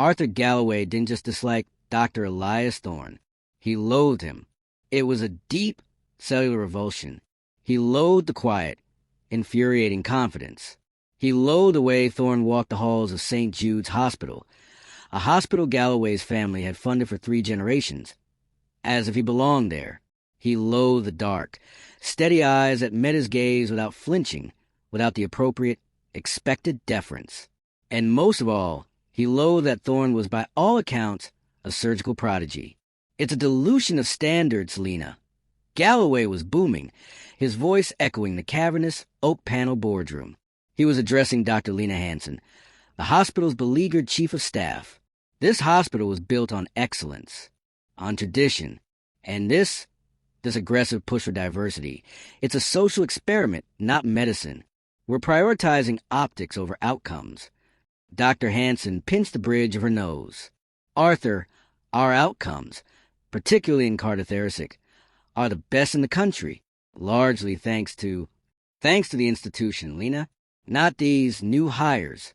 Arthur Galloway didn't just dislike Dr. Elias Thorne. He loathed him. It was a deep cellular revulsion. He loathed the quiet, infuriating confidence. He loathed the way Thorne walked the halls of St. Jude's Hospital, a hospital Galloway's family had funded for 3 generations, as if he belonged there. He loathed the dark, steady eyes that met his gaze without flinching, without the appropriate, expected deference. And most of all, he loathed that Thorne was by all accounts a surgical prodigy. It's a dilution of standards, Lena. Galloway was booming, his voice echoing the cavernous, oak-panel boardroom. He was addressing Dr. Lena Hansen, the hospital's beleaguered chief of staff. This hospital was built on excellence, on tradition, and this aggressive push for diversity. It's a social experiment, not medicine. We're prioritizing optics over outcomes. Dr. Hansen pinched the bridge of her nose. Arthur, our outcomes, particularly in cardiothoracic, are the best in the country, largely thanks to the institution, Lena, not these new hires.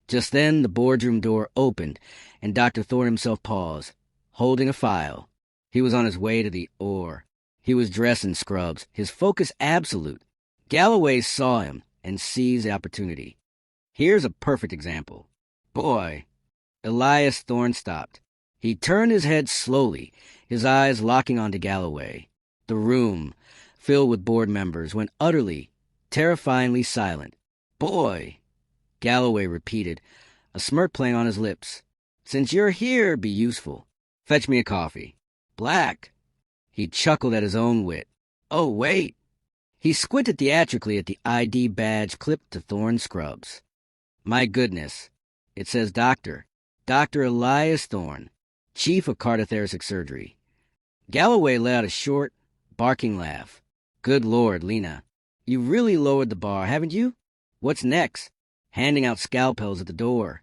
Just then the boardroom door opened, and Dr. Thorne himself paused, holding a file. He was on his way to the OR. He was dressed in scrubs, his focus absolute. Galloway saw him and seized the opportunity. Here's a perfect example. Boy. Elias Thorne stopped. He turned his head slowly, his eyes locking onto Galloway. The room, filled with board members, went utterly, terrifyingly silent. Boy, Galloway repeated, a smirk playing on his lips. Since you're here, be useful. Fetch me a coffee. Black. He chuckled at his own wit. Oh, wait. He squinted theatrically at the ID badge clipped to Thorne's scrubs. My goodness. It says Dr. Elias Thorne, Chief of Cardiothoracic Surgery. Galloway let out a short, barking laugh. Good Lord, Lena. You've really lowered the bar, haven't you? What's next? Handing out scalpels at the door.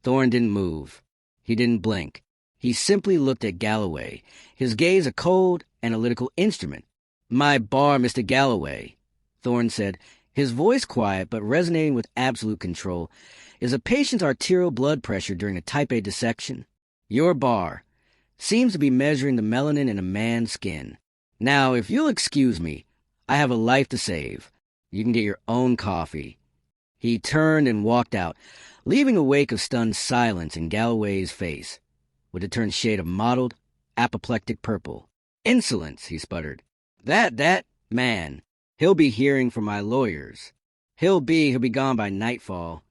Thorne didn't move. He didn't blink. He simply looked at Galloway, his gaze a cold, analytical instrument. My bar, Mr. Galloway, Thorne said, his voice quiet but resonating with absolute control, is a patient's arterial blood pressure during a type A dissection. Your bar seems to be measuring the melanin in a man's skin. Now, if you'll excuse me, I have a life to save. You can get your own coffee. He turned and walked out, leaving a wake of stunned silence in Galloway's face, with a turned shade of mottled, apoplectic purple. Insolence, he sputtered. That man, he'll be hearing from my lawyers. He'll be gone by nightfall.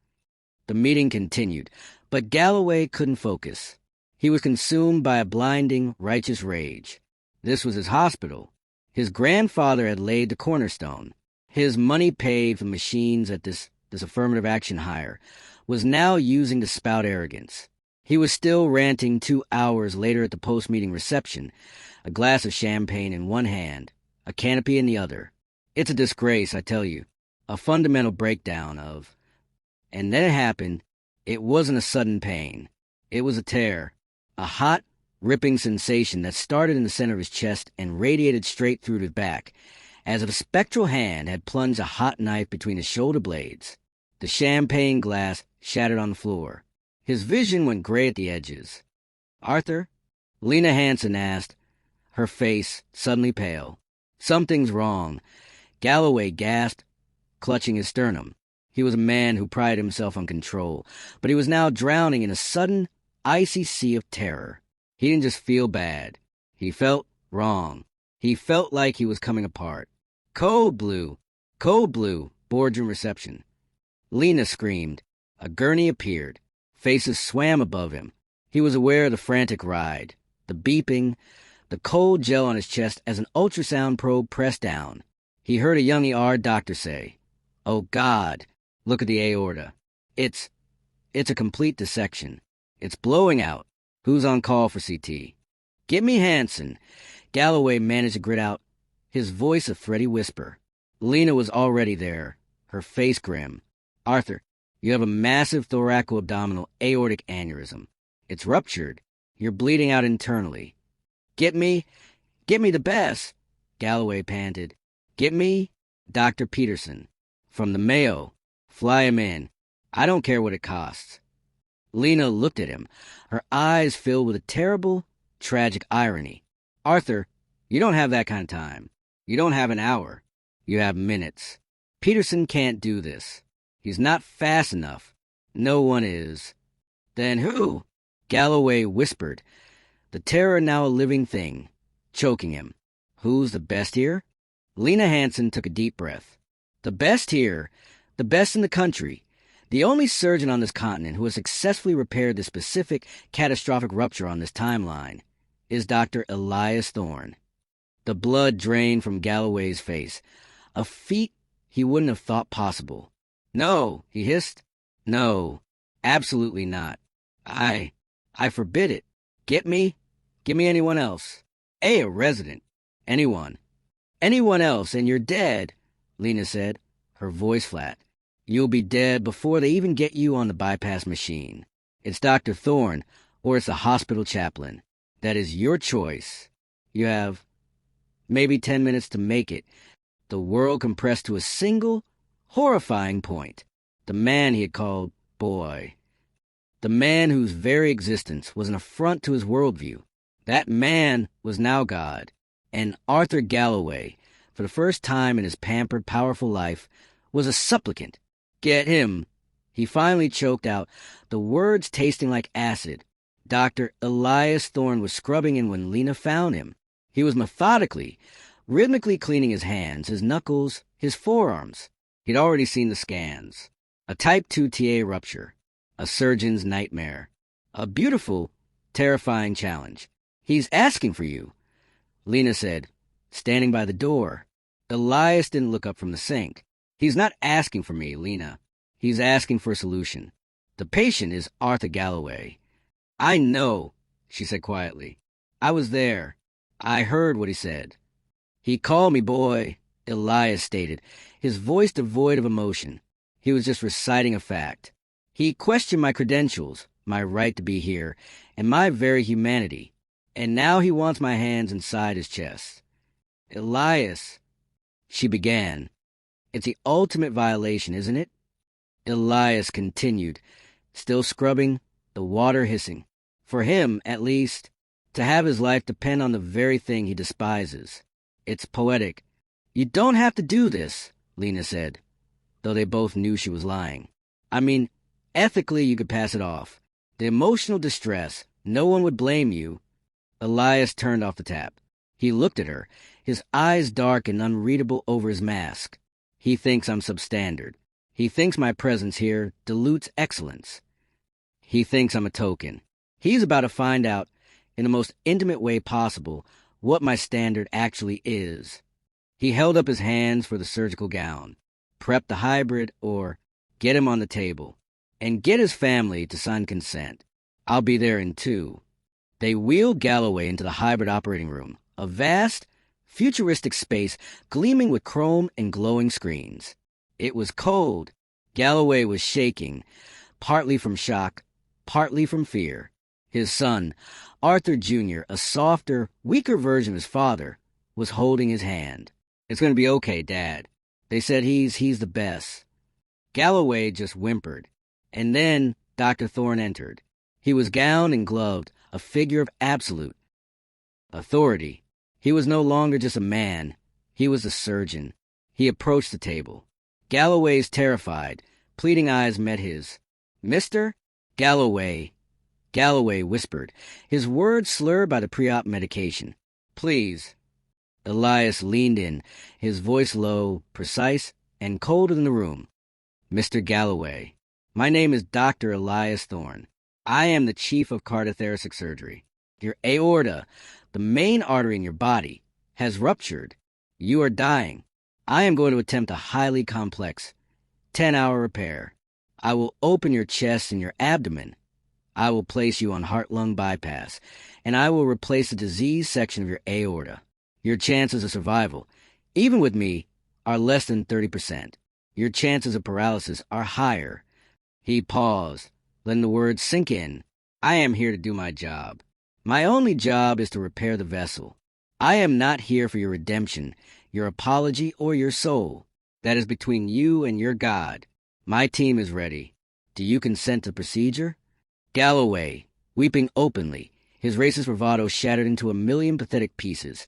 The meeting continued, but Galloway couldn't focus. He was consumed by a blinding, righteous rage. This was his hospital. His grandfather had laid the cornerstone. His money paid for machines at this affirmative action hire was now using to spout arrogance. He was still ranting 2 hours later at the post-meeting reception, a glass of champagne in one hand, a canopy in the other. It's a disgrace, I tell you. A fundamental breakdown of... And then it happened. It wasn't a sudden pain. It was a tear. A hot, ripping sensation that started in the center of his chest and radiated straight through to his back, as if a spectral hand had plunged a hot knife between his shoulder blades. The champagne glass shattered on the floor. His vision went gray at the edges. Arthur? Lena Hansen asked, her face suddenly pale. Something's wrong. Galloway gasped, clutching his sternum. He was a man who prided himself on control, but he was now drowning in a sudden, icy sea of terror. He didn't just feel bad. He felt wrong. He felt like he was coming apart. Code blue, boardroom reception. Lena screamed. A gurney appeared. Faces swam above him. He was aware of the frantic ride, the beeping, the cold gel on his chest as an ultrasound probe pressed down. He heard a young ER doctor say, "Oh God, look at the aorta. It's a complete dissection. It's blowing out. Who's on call for CT?" "Get me Hansen." Galloway managed to grit out, his voice a thready whisper. Lena was already there, her face grim. "Arthur, you have a massive thoracoabdominal aortic aneurysm. It's ruptured. You're bleeding out internally." Get me the best," Galloway panted. "Get me Dr. Peterson. From the Mayo. Fly him in. I don't care what it costs." Lena looked at him, her eyes filled with a terrible, tragic irony. Arthur, you don't have that kind of time. You don't have an hour. You have minutes. Peterson can't do this. He's not fast enough. No one is. Then who? Galloway whispered, the terror now a living thing, choking him. Who's the best here? Lena Hansen took a deep breath. The best here, the best in the country, the only surgeon on this continent who has successfully repaired the specific catastrophic rupture on this timeline, is Dr. Elias Thorne. The blood drained from Galloway's face, a feat he wouldn't have thought possible. No, he hissed. No, absolutely not. I forbid it. Get me anyone else. A resident. Anyone. Anyone else, and you're dead, Lena said, her voice flat. You'll be dead before they even get you on the bypass machine. It's Dr. Thorne, or it's the hospital chaplain. That is your choice. You have maybe 10 minutes to make it. The world compressed to a single, horrifying point. The man he had called boy. The man whose very existence was an affront to his worldview. That man was now God. And Arthur Galloway, for the first time in his pampered, powerful life, was a supplicant. Get him. He finally choked out, the words tasting like acid. Dr. Elias Thorne was scrubbing in when Lena found him. He was methodically, rhythmically cleaning his hands, his knuckles, his forearms. He'd already seen the scans. A type 2 TA rupture. A surgeon's nightmare. A beautiful, terrifying challenge. He's asking for you, Lena said, standing by the door. Elias didn't look up from the sink. He's not asking for me, Lena. He's asking for a solution. The patient is Arthur Galloway. I know, she said quietly. I was there. I heard what he said. He called me boy, Elias stated, his voice devoid of emotion. He was just reciting a fact. He questioned my credentials, my right to be here, and my very humanity. And now he wants my hands inside his chest. Elias, she began. It's the ultimate violation, isn't it? Elias continued, still scrubbing, the water hissing. For him, at least, to have his life depend on the very thing he despises. It's poetic. You don't have to do this, Lena said, though they both knew she was lying. I mean, ethically you could pass it off. The emotional distress, no one would blame you. Elias turned off the tap. He looked at her, his eyes dark and unreadable over his mask. He thinks I'm substandard. He thinks my presence here dilutes excellence. He thinks I'm a token. He's about to find out, in the most intimate way possible, what my standard actually is. He held up his hands for the surgical gown. Prep the hybrid, or get him on the table. And get his family to sign consent. I'll be there in 2. They wheeled Galloway into the hybrid operating room, a vast, futuristic space gleaming with chrome and glowing screens. It was cold. Galloway was shaking, partly from shock, partly from fear. His son, Arthur Jr., a softer, weaker version of his father, was holding his hand. It's going to be okay, Dad. They said he's the best. Galloway just whimpered. And then Dr. Thorne entered. He was gowned and gloved, a figure of absolute authority. He was no longer just a man. He was a surgeon. He approached the table. Galloway's terrified, pleading eyes met his. Mr. Galloway. Galloway whispered, his words slurred by the pre-op medication. Please. Elias leaned in, his voice low, precise, and colder than the room. Mr. Galloway, my name is Dr. Elias Thorne. I am the Chief of Cardiothoracic Surgery. Your aorta, the main artery in your body, has ruptured. You are dying. I am going to attempt a highly complex, 10-hour repair. I will open your chest and your abdomen. I will place you on heart-lung bypass, and I will replace the diseased section of your aorta. Your chances of survival, even with me, are less than 30%. Your chances of paralysis are higher. He paused, letting the words sink in. I am here to do my job. My only job is to repair the vessel. I am not here for your redemption, your apology, or your soul. That is between you and your God. My team is ready. Do you consent to procedure? Galloway, weeping openly, his racist bravado shattered into a million pathetic pieces,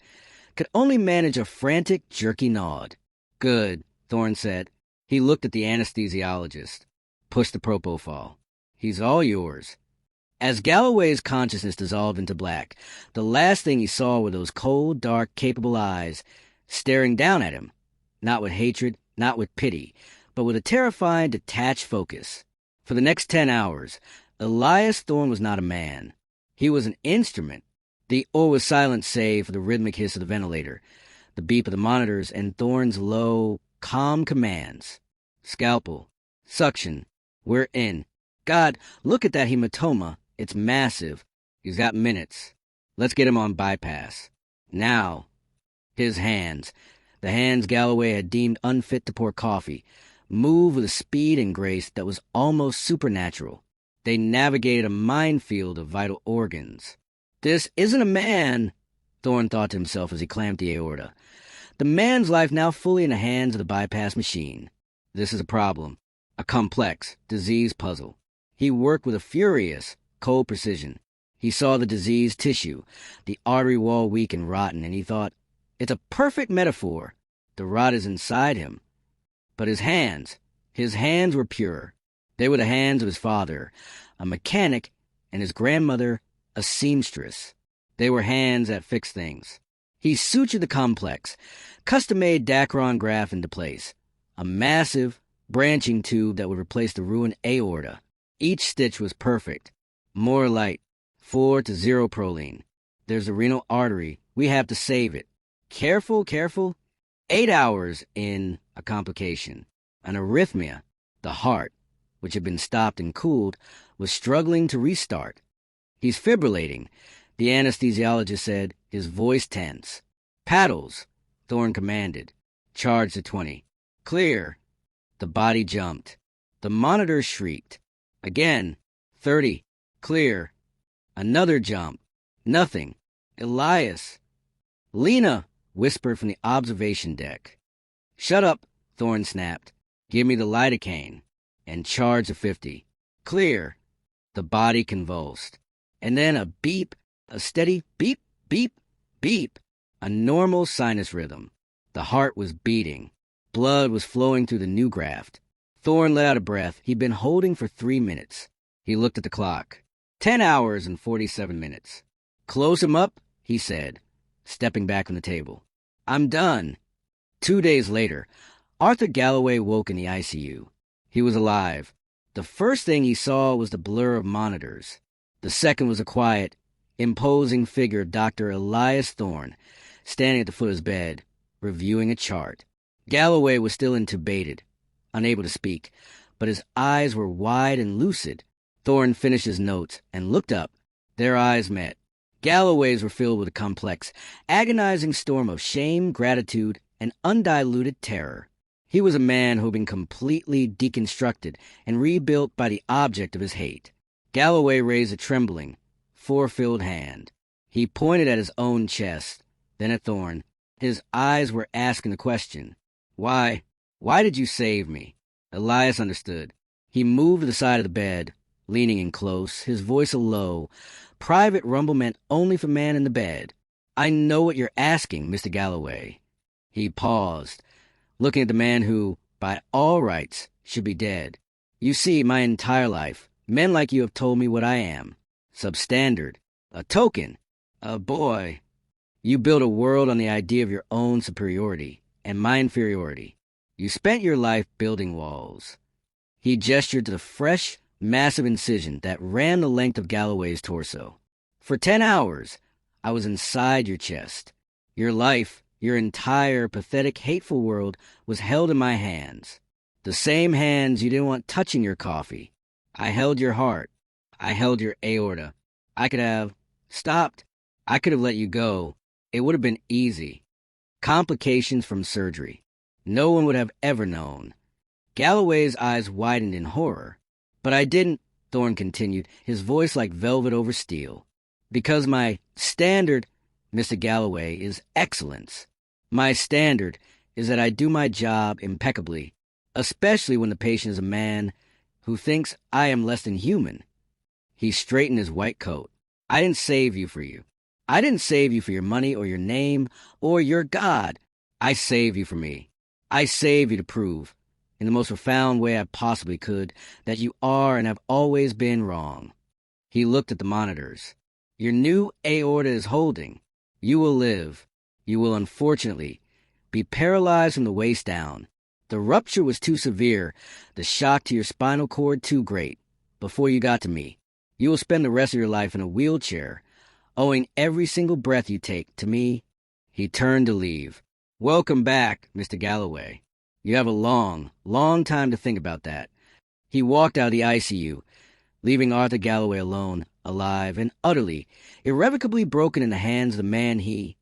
could only manage a frantic, jerky nod. "Good," Thorne said. He looked at the anesthesiologist. "Push the propofol. He's all yours." As Galloway's consciousness dissolved into black, the last thing he saw were those cold, dark, capable eyes staring down at him, not with hatred, not with pity, but with a terrifying, detached focus. For the next 10 hours, Elias Thorne was not a man. He was an instrument. The "or" was silent save for the rhythmic hiss of the ventilator, the beep of the monitors, and Thorne's low, calm commands. "Scalpel. Suction. We're in. God, look at that hematoma. It's massive. He's got minutes. Let's get him on bypass. Now." His hands, the hands Galloway had deemed unfit to pour coffee, moved with a speed and grace that was almost supernatural. They navigated a minefield of vital organs. "This isn't a man," Thorne thought to himself as he clamped the aorta. The man's life now fully in the hands of the bypass machine. This is a problem, a complex, disease puzzle. He worked with a furious, cold precision. He saw the diseased tissue, the artery wall weak and rotten, and he thought, it's a perfect metaphor. The rot is inside him. But his hands were pure. They were the hands of his father, a mechanic, and his grandmother, a seamstress. They were hands that fixed things. He sutured the complex, custom-made Dacron graft into place, a massive, branching tube that would replace the ruined aorta. Each stitch was perfect. More light, 4 to 0 proline. There's the renal artery. We have to save it. Careful, careful. 8 hours in a complication. An arrhythmia. The heart, which had been stopped and cooled, was struggling to restart. "He's fibrillating," the anesthesiologist said, his voice tense. "Paddles," Thorne commanded. "Charge to 20. Clear." The body jumped. The monitor shrieked. Again. 30. Clear. Another jump. Nothing. "Elias." "Lena," whispered from the observation deck. "Shut up," Thorne snapped. "Give me the lidocaine." And charge to 50. Clear. The body convulsed. And then a beep, a steady beep, beep, beep. A normal sinus rhythm. The heart was beating. Blood was flowing through the new graft. Thorne let out a breath he'd been holding for 3 minutes. He looked at the clock. 10 hours and 47 minutes. "Close him up," he said, stepping back from the table. "I'm done." 2 days later, Arthur Galloway woke in the ICU. He was alive. The first thing he saw was the blur of monitors. The second was a quiet, imposing figure of Dr. Elias Thorne, standing at the foot of his bed, reviewing a chart. Galloway was still intubated, unable to speak, but his eyes were wide and lucid. Thorne finished his notes and looked up. Their eyes met. Galloway's were filled with a complex, agonizing storm of shame, gratitude, and undiluted terror. He was a man who had been completely deconstructed and rebuilt by the object of his hate. Galloway raised a trembling, fore-filled hand. He pointed at his own chest, then at Thorne. His eyes were asking the question, Why did you save me?" Elias understood. He moved to the side of the bed, leaning in close, his voice a low, private rumble meant only for man in the bed. "I know what you're asking, Mr. Galloway." He paused, looking at the man who, by all rights, should be dead. "You see, my entire life, men like you have told me what I am. Substandard. A token. A boy. You built a world on the idea of your own superiority and my inferiority. You spent your life building walls." He gestured to the fresh, massive incision that ran the length of Galloway's torso. "For 10 hours, I was inside your chest. Your life, your entire pathetic, hateful world was held in my hands. The same hands you didn't want touching your coffee. I held your heart. I held your aorta. I could have stopped. I could have let you go. It would have been easy. Complications from surgery. No one would have ever known." Galloway's eyes widened in horror. "But I didn't," Thorne continued, his voice like velvet over steel. "Because my standard, Mr. Galloway, is excellence. My standard is that I do my job impeccably, especially when the patient is a man who thinks I am less than human." He straightened his white coat. I didn't save you for you. I didn't save you for your money or your name or your God. I saved you for me. I saved you to prove, in the most profound way I possibly could, that you are and have always been wrong. He looked at the monitors. Your new aorta is holding. You will live. You will, unfortunately, be paralyzed from the waist down. The rupture was too severe, the shock to your spinal cord too great. Before you got to me, you will spend the rest of your life in a wheelchair, owing every single breath you take to me. He turned to leave. Welcome back, Mr. Galloway. You have a long, long time to think about that. He walked out of the ICU, leaving Arthur Galloway alone, alive, and utterly, irrevocably broken in the hands of the man he